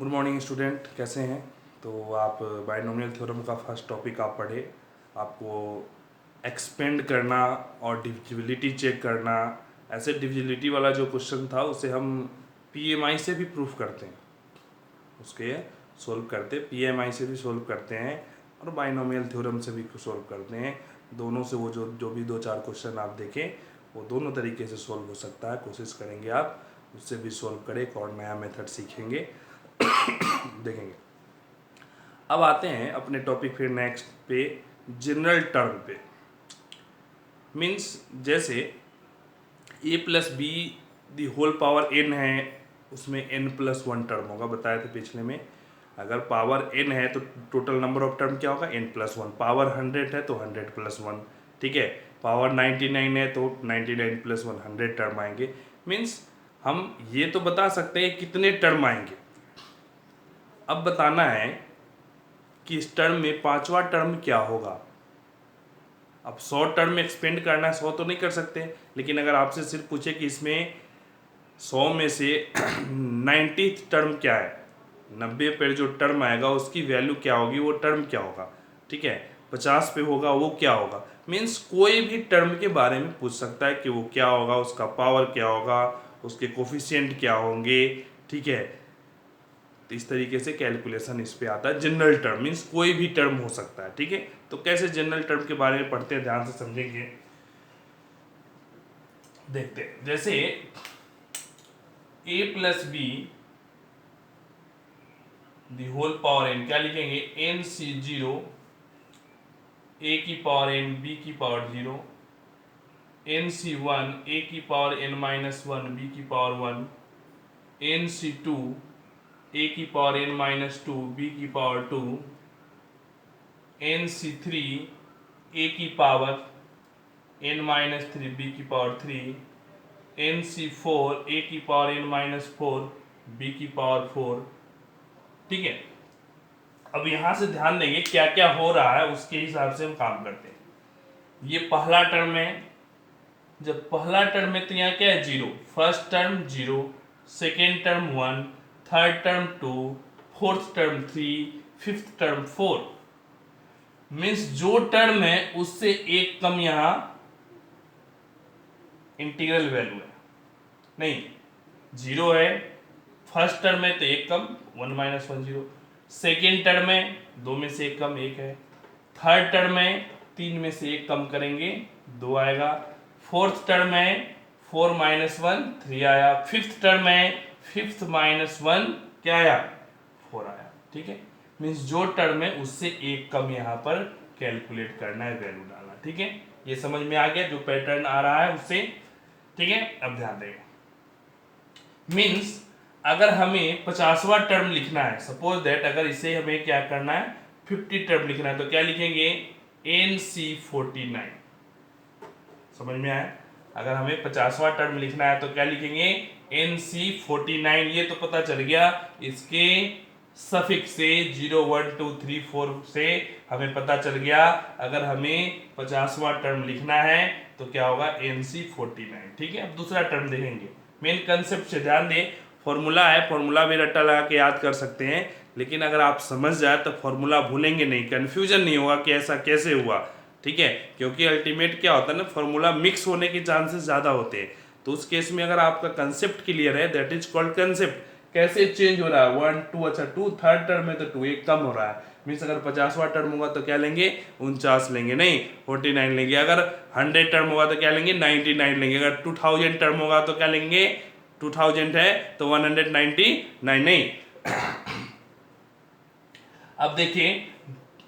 Good morning student, कैसे हैं? तो आप बायनोमियल थ्योरम का फर्स्ट टॉपिक आप पढ़े। आपको एक्सपेंड करना और डिविजिबिलिटी चेक करना, ऐसे डिविजिबिलिटी वाला जो क्वेश्चन था उसे हम पीएमआई से भी प्रूफ करते हैं, उसके सोल्व करते पीएमआई से भी सोल्व करते हैं और बायनोमियल थ्योरम से भी सोल्व करते हैं। दोनों से वो जो भी दो चार क्वेश्चन आप देखें वो दोनों तरीके से सोल्व हो सकता है। कोशिश करेंगे आप उससे भी सोल्व करें, एक और नया मेथड सीखेंगे देखेंगे। अब आते हैं अपने टॉपिक फिर नेक्स्ट पे, जनरल टर्म पे। मीन्स जैसे a plus B the whole power n है, उसमें n प्लस वन टर्म होगा, बताए थे पिछले में। अगर पावर n है तो टोटल नंबर ऑफ टर्म क्या होगा? n plus one. पावर 100 है तो 100 प्लस वन, ठीक है। पावर 99 है तो 99 प्लस वन, 100 टर्म आएंगे। मीन्स हम ये तो बता सकते हैं कितने टर्म आएंगे। अब बताना है कि इस टर्म में पांचवा टर्म क्या होगा। अब 100 टर्म एक्सपेंड करना है, 100 तो नहीं कर सकते, लेकिन अगर आपसे सिर्फ पूछे कि इसमें 100 में से 90 टर्म क्या है, 90 पर जो टर्म आएगा उसकी वैल्यू क्या होगी, वो टर्म क्या होगा, ठीक है। 50 पे होगा वो क्या होगा। मीन्स कोई भी टर्म के बारे में पूछ सकता है कि वो क्या होगा, उसका पावर क्या होगा, उसके कोफिशिएंट क्या होंगे, ठीक है। तो इस तरीके से कैलकुलेशन इस पे आता है। जनरल टर्म मीन्स कोई भी टर्म हो सकता है, ठीक है। तो कैसे जनरल टर्म के बारे में पढ़ते हैं, ध्यान से समझेंगे, देखते हैं। जैसे a plus B the whole power n, क्या लिखेंगे? n सी 0, a की पावर n, b की पावर 0, n सी 1, a की पावर n माइनस 1, b की पावर 1, n सी 2, a की पावर n माइनस 2, b की पावर 2, n सी 3, a की power n minus 3, b की पावर 3, n सी 4, a की power n minus 4, b की power 4, ठीक है। अब यहां से ध्यान देंगे क्या क्या हो रहा है, उसके हिसाब से हम काम करते हैं। ये पहला टर्म है, जब पहला टर्म है तो यहाँ क्या है? 0। First term 0, second term 1, third term 2, fourth term 3, fifth term 4। Means जो टर्म है उससे एक कम यहां इंटीग्रल वैल्यू है, नहीं 0 है। फर्स्ट टर्म में तो एक कम 1 माइनस 1 0, सेकेंड टर्म में 2 में से एक कम 1 है, थर्ड टर्म में 3 में से एक कम करेंगे 2 आएगा, फोर्थ टर्म में 4 माइनस 1 3 आया, फिफ्थ टर्म में 5 माइनस 1 क्या आया? 4 आया, ठीक है। मीन्स जो टर्म है उससे एक कम यहाँ पर कैलकुलेट करना है, वैल्यू डालना, ठीक है। ये समझ में आ गया जो पैटर्न आ रहा है उससे, ठीक है। अब ध्यान देंगे, मीन्स अगर हमें 50वां टर्म लिखना है, सपोज दैट अगर इसे हमें क्या करना है 50 टर्म लिखना है, तो क्या लिखेंगे? NC49। समझ में आया? अगर हमें 50वां टर्म लिखना है तो क्या लिखेंगे? NC49। ये तो पता चल गया, इसके सफिक्स से 0 1 2 3 4 से हमें पता चल गया अगर हमें 50वां टर्म लिखना है तो क्या होगा? NC49, ठीक है। अब दूसरा टर्म देखेंगे। मेन कंसेप्ट से ध्यान दें, फॉर्मूला है, फॉर्मूला भी रट्टा लगा के याद कर सकते हैं, लेकिन अगर आप समझ जाए तो फॉर्मूला भूलेंगे नहीं, कंफ्यूजन नहीं होगा कि ऐसा कैसे हुआ, ठीक है। क्योंकि अल्टीमेट क्या होता है ना, फॉर्मूला मिक्स होने के चांसेस ज़्यादा होते हैं। तो उस केस में अगर आपका कंसेप्ट क्लियर है, दैट इज कॉल्ड कंसेप्ट। कैसे चेंज हो रहा है 1 2, अच्छा 2 थर्ड टर्म में तो 2 एक कम हो रहा है। मीन्स अगर 50वां टर्म होगा तो क्या लेंगे? 49 लेंगे, नहीं 49 लेंगे। अगर 100 टर्म होगा तो क्या लेंगे? 99 लेंगे। अगर 2000 टर्म होगा तो क्या लेंगे? 2000 है तो 199 नहीं। अब देखिए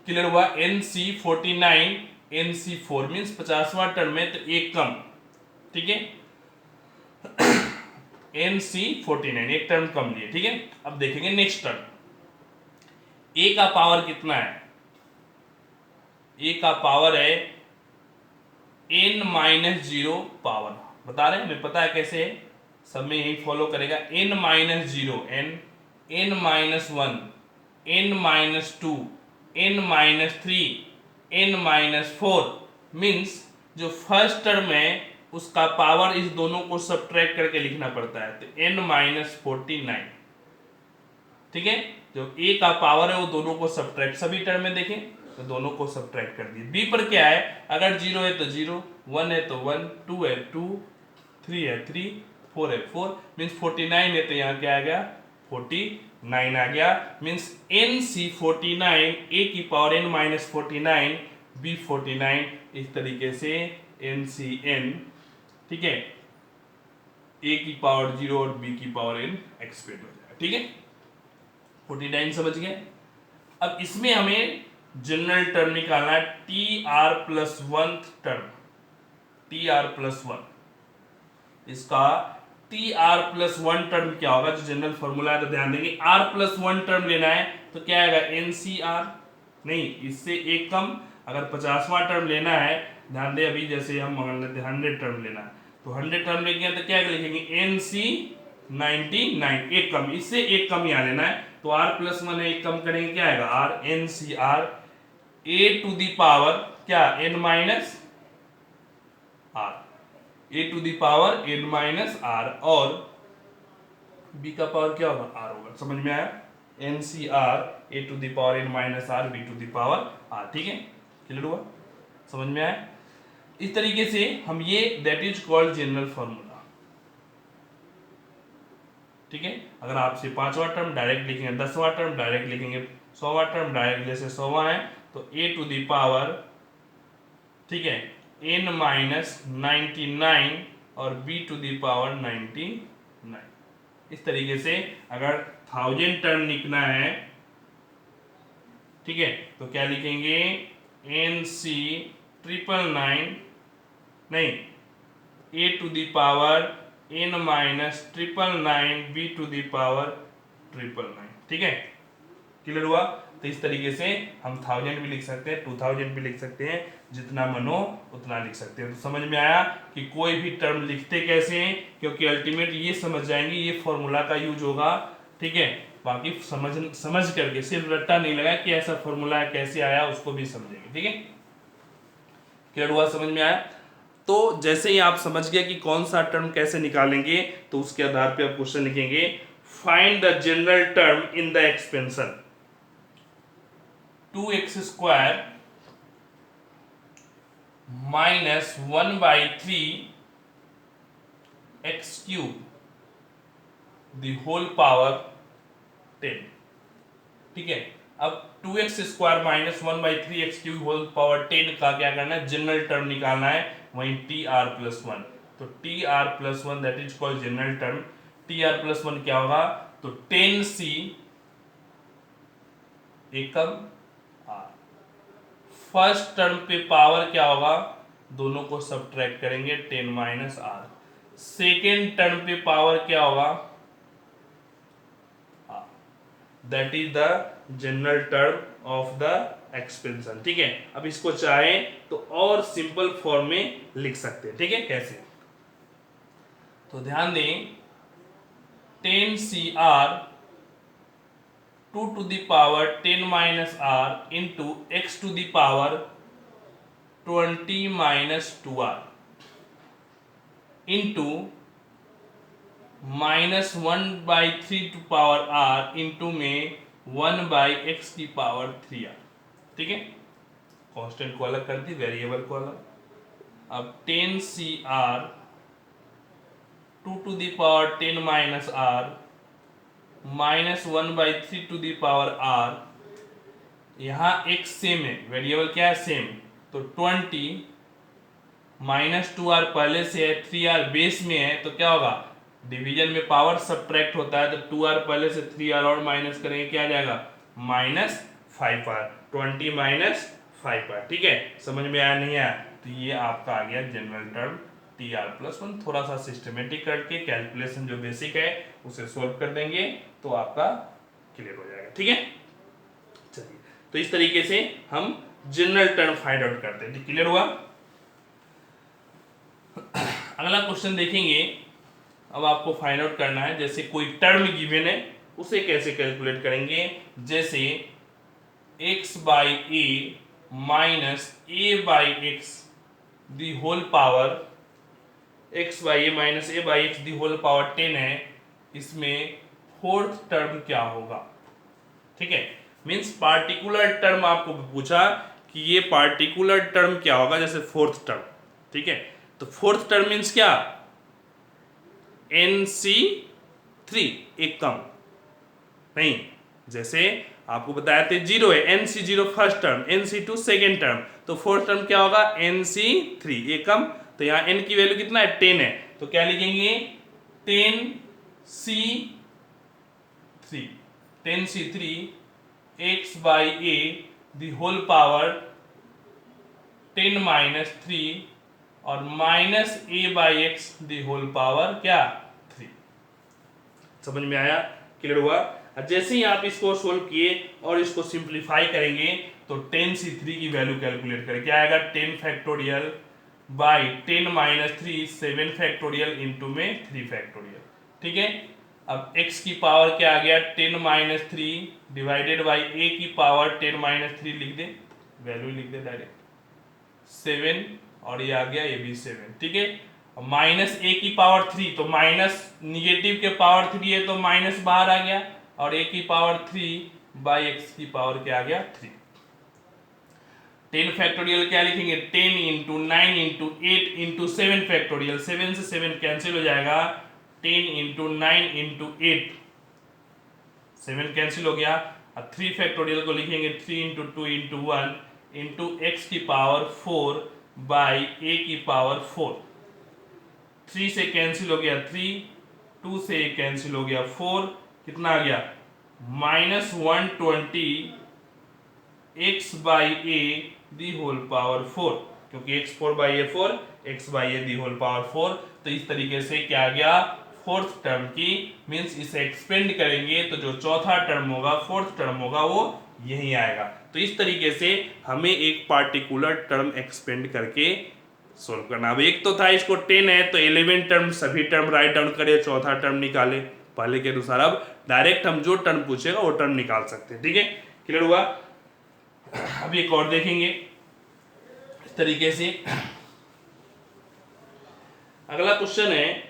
क्लियर हुआ। NC49 NC4 मीन्स 50वां टर्म में तो एक कम, ठीक है। NC49 एक टर्म कम लिए, ठीक है। अब देखेंगे नेक्स्ट टर्म, A का पावर कितना है? A का पावर है n माइनस 0 पावर, बता रहे हैं, हमें पता है कैसे है, सब में यही फॉलो करेगा। n minus 0 n minus 1, n minus 2, n minus 3, n minus 4। Means जो फर्स्ट टर्म है उसका पावर इस दोनों को सब्ट्रैक्ट करके लिखना पड़ता है, तो n माइनस 49, ठीक है, जो a का पावर है वो दोनों को सब्ट्रैक्ट, सभी टर्म में देखें तो दोनों को सब्ट्रैक्ट कर दिए। b पर क्या है, अगर 0 है तो 0, 1 है तो 1, 2 है 2, 3 है 3, 4 है 4, मीन्स 49 है तो यहाँ क्या आ गया 49 आ गया। मीन्स NC 49, a की पावर n माइनस 49, b 49, इस तरीके से NCN, ठीक है, a की पावर 0 और b की पावर n एक्सपेंड हो जाएगा। ठीक है, 49 समझ गए। अब इसमें हमें जनरल टर्म निकालना है, TR plus 1 term, TR plus 1, इसका TR प्लस 1 टर्म क्या होगा, जो जनरल फॉर्मूला है तो ध्यान देंगे, R प्लस 1 टर्म लेना है तो क्या आएगा NCR, नहीं इससे एक कम, अगर 50वां टर्म लेना है, ध्यान दे अभी जैसे हम मान लेते हैं 100 टर्म लेना है तो 100 टर्म लेंगे तो क्या लिखेंगे NC 99, एक कम, इससे एक कम यहाँ लेना है तो R प्लस 1 है, एक कम करेंगे क्या आएगा R, NCR a to the power क्या n minus r, a to the power n minus r, और b का पावर क्या होगा r होगा। समझ में आया, NCR a to the power n minus r, b to the power r। ठीक है, क्लियर हुआ, समझ में आया। इस तरीके से हम ये that is called general formula. ठीक है, अगर आपसे 5वां टर्म डायरेक्ट लिखेंगे, 10वां टर्म डायरेक्ट लिखेंगे, 100वां टर्म डायरेक्ट, जैसे 100वां है तो a टू दी पावर, ठीक है, n माइनस 99 और b टू दी पावर 99। इस तरीके से अगर 1000 टर्म लिखना है, ठीक है, तो क्या लिखेंगे NC 999, नहीं a to the power n माइनस 999, b टू दी पावर 999। ठीक है, क्लियर हुआ। तो इस तरीके से हम 1000 भी लिख सकते हैं, 2000 भी लिख सकते हैं, जितना मनो उतना लिख सकते हैं। तो समझ में आया कि कोई भी टर्म लिखते कैसे हैं, क्योंकि अल्टीमेट ये समझ जाएंगे ये फॉर्मूला का यूज होगा। ठीक है, बाकी समझ करके सिर्फ रट्टा नहीं लगा कि ऐसा फॉर्मूला है, कैसे आया उसको भी समझेंगे। ठीक है, क्लियर हुआ, समझ में आया। तो जैसे ही आप समझ गए कि कौन सा टर्म कैसे निकालेंगे, तो उसके आधार पे आप क्वेश्चन लिखेंगे, find the general term in the expansion 2x square minus 1/3 x cube the whole power 10। ठीक है, अब 2x square minus 1/3 x cube whole power 10 का क्या करना है, जनरल टर्म निकालना है, वहीं TR प्लस 1। तो TR plus 1 that is called general term. TR plus 1 क्या होगा, तो 10C एकम R। फर्स्ट टर्म पे पावर क्या होगा, दोनों को सब्ट्रैक्ट करेंगे, 10 माइनस R। सेकेंड टर्म पे पावर क्या होगा, that is the general term of the expansion. ठीक है, अब इसको चाहे तो और सिंपल फॉर्म में लिख सकते हैं। ठीक है, कैसे, तो ध्यान दें, 10CR 2 to the power 10 minus R into x to the power 20 minus 2R into minus 1/3 to power R into में 1/x की पावर 3R। ठीक है, कांस्टेंट को अलग कर दी, वेरिएबल को अलग। अब 10CR 2 to the power 10 minus R minus 1/3 to the power R, यहाँ x सेम है, वेरिएबल क्या है सेम, तो 20 माइनस 2R पहले से है, 3R बेस में है, तो क्या होगा, डिवीजन में पावर सब्ट्रैक्ट होता है, तो 2R पहले से 3R और माइनस करेंगे, क्या आ जाएगा माइनस 5R, 20 माइनस 5R। ठीक है, समझ में आया नहीं आया, तो ये आपका आ गया जनरल टर्म TR प्लस 1। थोड़ा सा सिस्टमेटिक करके कैलकुलेशन जो बेसिक है उसे सोल्व कर देंगे तो आपका क्लियर हो जाएगा। ठीक है, चलिए, तो इस तरीके से हम जनरल टर्म फाइंड आउट करते हैं। क्लियर हुआ। अगला क्वेश्चन देखेंगे, अब आपको फाइंड आउट करना है, जैसे कोई टर्म गिवन है उसे कैसे कैलकुलेट करेंगे, जैसे x/a minus a/x the whole power, x/a minus a/x the whole power 10 है, इसमें फोर्थ टर्म क्या होगा। ठीक है, मीन्स पार्टिकुलर टर्म आपको पूछा कि ये पार्टिकुलर टर्म क्या होगा, जैसे फोर्थ टर्म, ठीक है, तो फोर्थ टर्म मीन्स क्या, NC3 एक कम नहीं, जैसे आपको बताया थे 0 है, NC0 first term, NC2 second term, तो फोर्थ टर्म क्या होगा, NC3 एक कम, तो यहाँ n की वैल्यू कितना है, 10 है, तो क्या लिखेंगे 10C3, 10C3 x by a the whole power 10 minus 3 और minus a by x the whole power क्या 3। समझ में आया, क्लियर हुआ। जैसे ही आप इसको सोल्व किए और इसको सिंप्लीफाई करेंगे तो 10C3 की वैल्यू कैलकुलेट करें, क्या आएगा 10 factorial by 10 minus 3 7 factorial into में 3 फैक्टोरियल, ठीक है। अब x की पावर क्या आ गया 10 माइनस 3 डिवाइडेड बाई a की पावर 10 माइनस 3 लिख दे, वैल्यू लिख दे डायरेक्ट 7 और ये आ गया ये भी 7, ठीक है। माइनस a की पावर 3, तो माइनस निगेटिव के पावर 3 है तो माइनस बाहर आ गया, और a की पावर 3 बाई एक्स की पावर क्या आ गया 3। 10 फैक्टोरियल क्या लिखेंगे 10 इंटू 9 इंटू 8 इंटू 7 फैक्टोरियल, 7 से 7 कैंसिल हो जाएगा, 10 इंटू 9 इंटू 8 7 कैंसिल हो गया, अब 3 फैक्टोरियल को लिखेंगे 3 इंटू 2 इंटू 1 इंटू एक्स की पावर 4 बाई ए की पावर 4, 3 से कैंसिल हो गया 3, 2 से कैंसिल हो गया 4, कितना आ गया minus 120 x by a the whole power 4, क्योंकि x 4 by a 4, x by a the whole power 4, तो इस तरीके से क्या आ गया फोर्थ टर्म की, मीन्स इसे एक्सपेंड करेंगे तो जो चौथा टर्म होगा फोर्थ टर्म होगा वो यही आएगा। तो इस तरीके से हमें एक पार्टिकुलर टर्म एक्सपेंड करके सोल्व करना। अब एक तो था इसको 10 है तो 11 टर्म सभी टर्म राइट डाउन करे, चौथा टर्म निकाले पहले के अनुसार, अब डायरेक्ट हम जो टर्म पूछेगा वो टर्म निकाल सकते हैं, ठीक है, क्लियर हुआ। अब एक और देखेंगे इस तरीके से, अगला क्वेश्चन है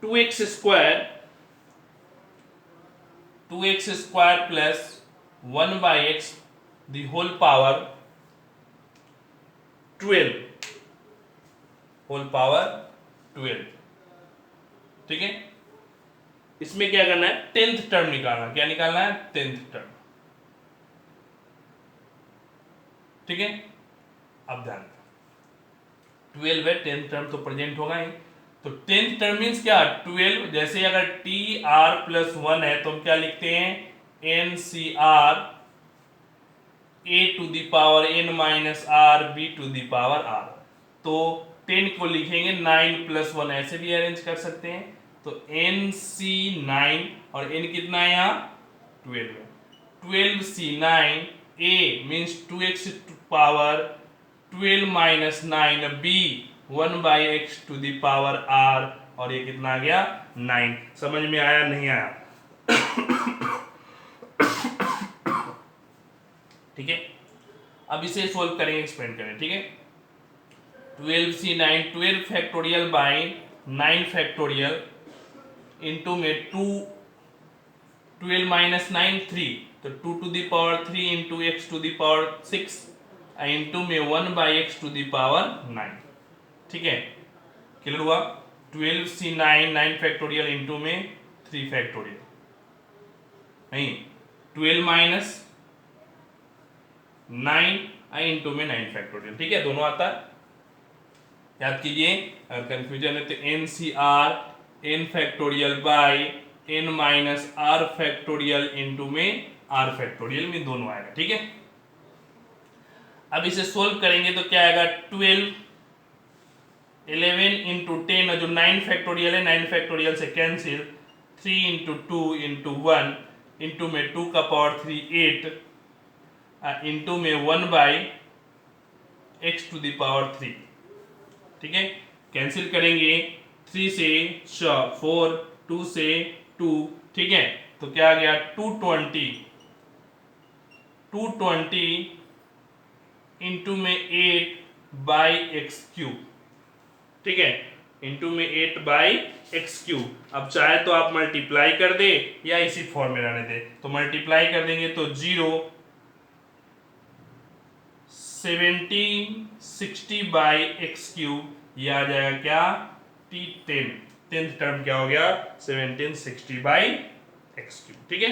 2x square plus 1 by x the whole power 12 whole power 12, ठीक है। इसमें क्या करना है 10th टर्म निकालना, क्या निकालना है 10th टर्म, ठीक है। अब ध्यान 12 है 10th टर्म तो प्रेजेंट होगा ही, तो 10th टर्म मीन्स क्या 12, जैसे अगर टी आर प्लस 1 है तो हम क्या लिखते हैं n C r a to the power n minus r b to the power r, तो 10 को लिखेंगे 9 प्लस 1, ऐसे भी अरेंज कर सकते हैं, तो एन सी 9 और एन कितना है यहाँ 12 है, 12 C 9 A means 2x power 12 minus 9 B 1 by x to the power R, और ये कितना आ गया 9। समझ में आया नहीं आया, ठीक है। अब इसे सोल्व करेंगे, एक्सपेंड करें, ठीक है। 12 C 9 12 factorial by 9 factorial into में 2 12 माइनस 9 3, तो 2 to the power 3 into x to the power 6 into में 1 by x to the power 9, ठीक है, क्लियर हुआ। 12 सी 9 9 फैक्टोरियल इंटू में 3 फैक्टोरियल, नहीं 12 माइनस 9 इंटू में 9 फैक्टोरियल, ठीक है, दोनों आता है, याद कीजिए, अगर कंफ्यूजन है तो n C r n factorial by n minus r factorial into में आर फैक्टोरियल में दोनों आएगा, ठीक है। अब इसे सोल्व करेंगे तो क्या आएगा 12 11 इंटू 10, जो 9 फैक्टोरियल है 9 फैक्टोरियल से कैंसिल, 3 इंटू 2 इंटू 1 इंटू में 2 का पावर 3 8 इंटू में 1 by x to the power 3, ठीक है, कैंसिल करेंगे 3 से 4 2 से 2, ठीक है, तो क्या आ गया 220 इंटू में 8 बाई एक्स क्यूब, ठीक है, इंटू में 8/x³। अब चाहे तो आप मल्टीप्लाई कर दे या इसी फॉर्म में रहने दे। तो मल्टीप्लाई कर देंगे तो 1760/x³, ये आ जाएगा क्या T10। 10th टर्म क्या हो गया 1760/x³। ठीक है,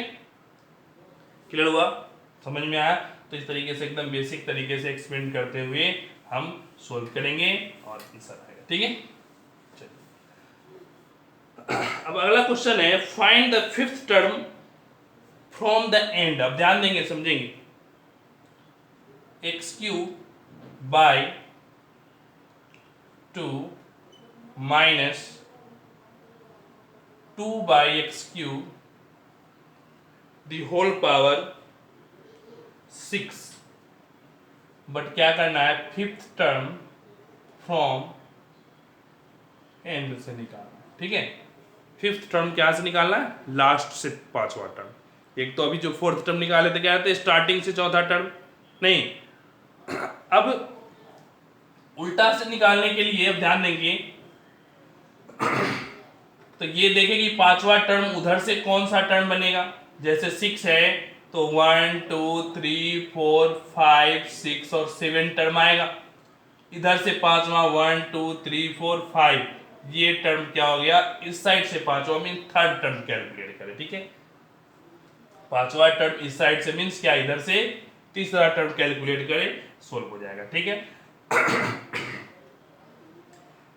क्लियर हुआ, समझ में आया। तो इस तरीके से एकदम बेसिक तरीके से एक्सप्लेन करते हुए हम सोल्व करेंगे और आंसर आएगा। ठीक है, अब अगला क्वेश्चन है find the fifth term from the end. अब ध्यान देंगे, समझेंगे। x³/2 minus 2/x³ the whole power 6। But क्या करना है, फिफ्थ टर्म फ्रॉम एंड से निकालना। ठीक है, फिफ्थ टर्म क्या से निकालना है, लास्ट से पांचवा टर्म। एक तो अभी जो फोर्थ टर्म निकाले थे क्या थे, स्टार्टिंग से चौथा टर्म नहीं। अब उल्टा से निकालने के लिए अब ध्यान देंगे तो ये देखें कि पांचवा टर्म उधर से कौन सा टर्म बनेगा। जैसे 6 है तो 1 2 3 4 5 6 और 7 टर्म आएगा। इधर से पांचवा 1 2 3 4 5, ये टर्म क्या हो गया, इस साइड से पांचवा मीन थर्ड टर्म कैलकुलेट करें। ठीक है, पांचवा टर्म इस साइड से मीन्स क्या, इधर से तीसरा टर्म कैलकुलेट करें, सोल्व हो जाएगा। ठीक है,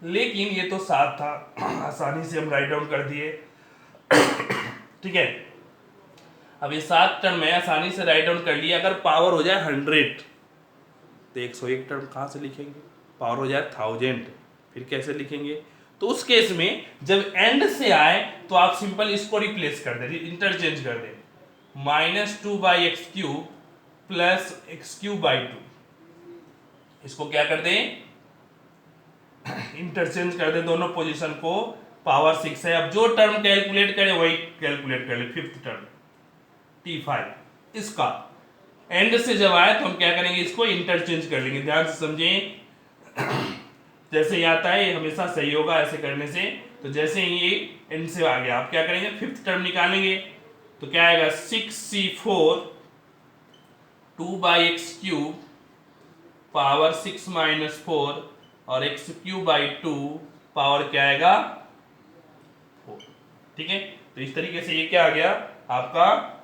लेकिन ये तो 7 था, आसानी से हम राइट डाउन कर दिए। ठीक है, अब ये 7 टर्म है, आसानी से राइट डाउन कर लिया। अगर पावर हो जाए 100 तो 101 टर्म कहाँ से लिखेंगे, पावर हो जाए 1000 फिर कैसे लिखेंगे। तो उस केस में जब एंड से आए तो आप सिंपल इसको रिप्लेस कर दे, इंटरचेंज कर दे, -2/x³ प्लस x³/2। इसको क्या कर दे, इंटरचेंज कर दे दोनों पोजीशन को। पावर 6 है, अब जो टर्म कैलकुलेट करे वही कैलकुलेट कर ले, फिफ्थ टर्म T5। इसका एंड से जब आए तो हम क्या करेंगे, इसको इंटरचेंज कर लेंगे। ध्यान से समझें, जैसे ये आता है ये हमेशा सही होगा ऐसे करने से। तो जैसे ही ये एंड से आ गया, आप क्या करेंगे, फिफ्थ टर्म निकालेंगे तो क्या आएगा 6c4 2/x³ पावर 6 - 4 और x³/2 पावर क्या आएगा 4। ठीक है, तो इस तरीके से ये क्या आ गया आपका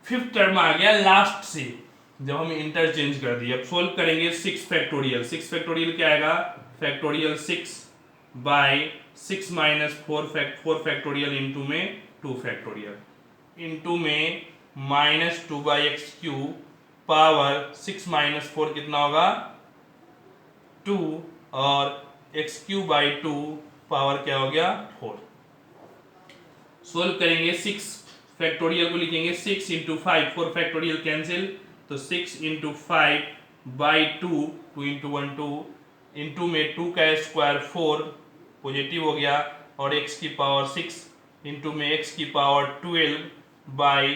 फिफ्थ टर्म आ गया लास्ट से, जब हम इंटरचेंज कर दिए। अब सोल्व करेंगे 6 फैक्टोरियल। 6 फैक्टोरियल क्या आएगा, फैक्टोरियल 6/6 - 4 फैक्टोरियल इंटू में 2 फैक्टोरियल इंटू में -2/x³ पावर 6 - 4 कितना होगा 2 और x³/2 पावर क्या हो गया 4। सोल्व करेंगे 6 फैक्टोरियल को लिखेंगे 6 × 5, 4 फैक्टोरियल कैंसिल, तो 6 × 5/2, 2 × 1 2 इंटू में 2 का स्क्वायर 4 पॉजिटिव हो गया और x की पावर 6 इंटू में x की पावर 12 बाई,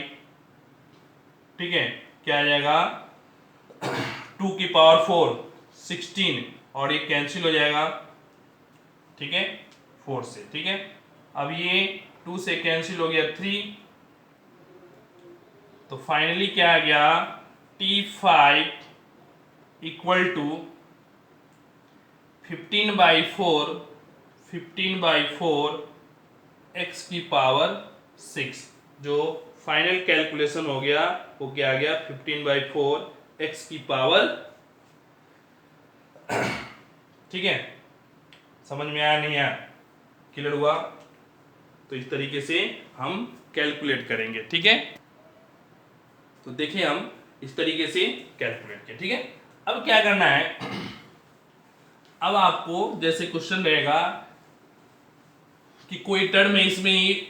ठीक है, क्या आ जाएगा 2 की पावर 4 16 और ये कैंसिल हो जाएगा, ठीक है, 4 से। ठीक है, अब ये 2 से कैंसिल हो गया 3, तो फाइनली क्या आ गया T5 इक्वल टू 15/4 x की पावर 6। जो फाइनल कैलकुलेशन हो गया वो क्या आ गया 15/4 x की पावर। ठीक है, समझ में आया नहीं आया, क्लियर हुआ। तो इस तरीके से हम कैलकुलेट करेंगे। ठीक है, तो देखिए हम इस तरीके से कैलकुलेट किया। ठीक है, अब क्या करना है, अब आपको जैसे क्वेश्चन रहेगा कि कोई टर्म है इसमें,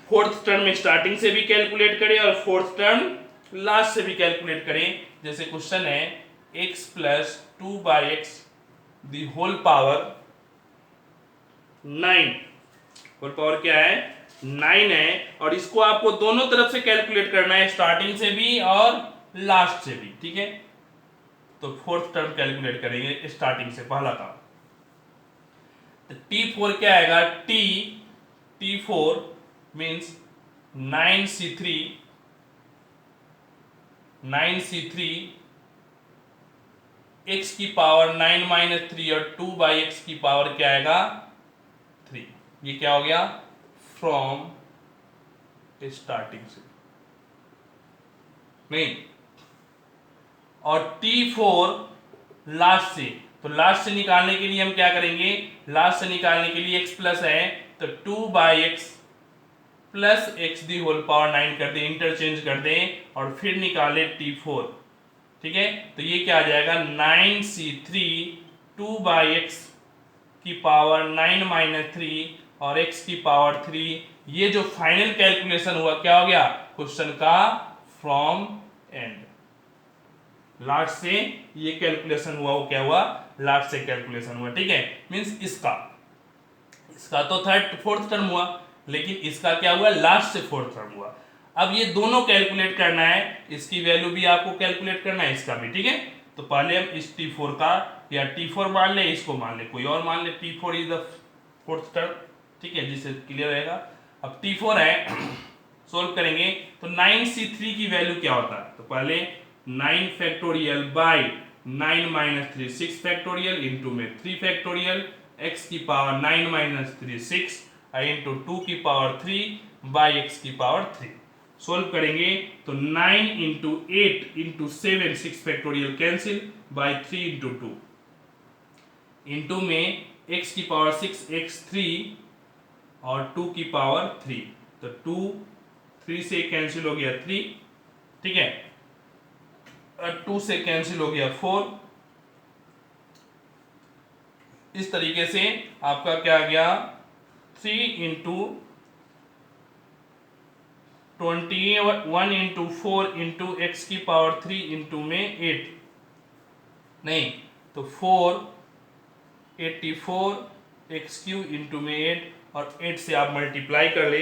फोर्थ टर्म में स्टार्टिंग से भी कैलकुलेट करें और फोर्थ टर्म लास्ट से भी कैलकुलेट करें। जैसे क्वेश्चन है x + 2/x the whole power 9, whole power क्या है 9 है, और इसको आपको दोनों तरफ से कैलकुलेट करना है, स्टार्टिंग से भी और लास्ट से भी। ठीक है, तो फोर्थ टर्म कैलकुलेट करेंगे स्टार्टिंग से, पहला काम। तो T4 क्या आएगा, T4 मीन्स 9C3 x की पावर 9 माइनस 3 और 2 बाई एक्स की पावर क्या आएगा 3। ये क्या हो गया, फ्रॉम स्टार्टिंग से नहीं, और T4 लास्ट से। तो लास्ट से निकालने के लिए हम क्या करेंगे, लास्ट से निकालने के लिए x प्लस है तो 2 by x plus x the whole power 9 कर दें, इंटरचेंज कर दें और फिर निकाले T4। ठीक है, तो ये क्या आ जाएगा 9C3 2 बाई एक्स की पावर 9 माइनस 3 और x की पावर 3। ये जो फाइनल कैलकुलेशन हुआ क्या हो गया क्वेश्चन का, फ्रॉम एंड, लास्ट से ये कैलकुलेशन हुआ, वो क्या हुआ लास्ट से कैलकुलेशन हुआ। ठीक है, मींस इसका तो थर्ड फोर्थ टर्म हुआ, लेकिन इसका क्या हुआ लास्ट से फोर्थ टर्म हुआ। अब ये दोनों कैलकुलेट करना है, इसकी वैल्यू भी आपको कैलकुलेट करना है, इसका भी। ठीक है, तो पहले हम इस T4 का या T4 मान ले, इसको मान ले, कोई और मान ले, T4 is the fourth term. ठीक है, जिससे क्लियर रहेगा। अब T4 है, सोल्व करेंगे तो 9C3 की वैल्यू क्या होता है, तो पहले 9 factorial by 9 minus 3 6 factorial into में 3 फैक्टोरियल x की पावर 9 माइनस 3 6 इंटू 2 की पावर 3 बाई एक्स की पावर 3। सोल्व करेंगे तो 9 into 8 into 7 6 factorial cancel by 3 into 2 into में x की पावर 6 x3 और 2 की पावर 3, तो 2 3 से कैंसिल हो गया 3। ठीक है, 2 से कैंसिल हो गया 4। इस तरीके से आपका क्या आ गया 3 इंटू 21 इंटू 4 इंटू एक्स की पावर 3 इंटू में 8 नहीं, तो 484 एक्स क्यू इंटू में 8 और 8 से आप मल्टीप्लाई कर ले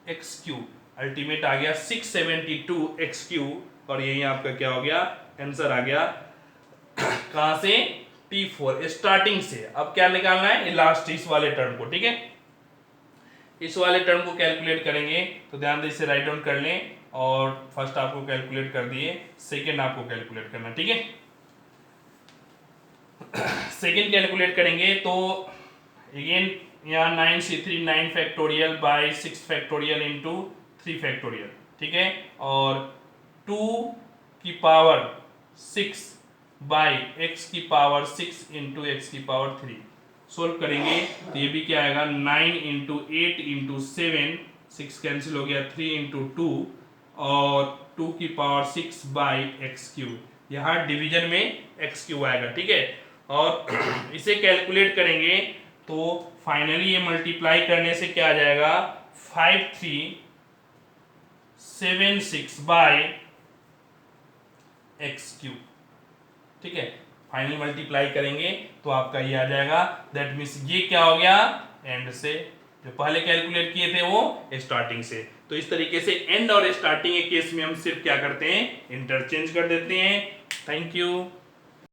एक्स क्यू अल्टीमेट आ गया 672 एक्स क्यू, और यही आपका क्या हो गया आंसर आ गया कहां से, T4 स्टार्टिंग से। अब क्या निकालना है, लास्ट इस वाले टर्म को। ठीक है, इस वाले टर्म को कैलकुलेट करेंगे, तो ध्यान से इसे राइट डाउन कर लें, और फर्स्ट आपको कैलकुलेट कर दिए, सेकंड आपको कैलकुलेट करना। ठीक है, सेकंड कैलकुलेट करेंगे तो अगेन यहाँ 9C3 9 factorial by 6 factorial into 3 factorial. ठीक है, और 2 की पावर 6 बाई एक्स की पावर 6 इंटू एक्स की पावर 3। सोल्व करेंगे तो ये भी क्या आएगा 9 इंटू 8 इंटू 7 6 कैंसिल हो गया 3 इंटू 2 और 2 की पावर 6 बाई एक्स क्यू, यहाँ डिवीजन में एक्स क्यू आएगा। ठीक है, और इसे कैलकुलेट करेंगे तो फाइनली ये मल्टीप्लाई करने से क्या आ जाएगा 5376 बाई एक्स क्यू। ठीक है, फाइनल मल्टीप्लाई करेंगे तो आपका ये आ जाएगा, दैट मीन्स ये क्या हो गया एंड से, जो पहले कैलकुलेट किए थे वो स्टार्टिंग से। तो इस तरीके से एंड और स्टार्टिंग के केस में हम सिर्फ क्या करते हैं, इंटरचेंज कर देते हैं। Thank you.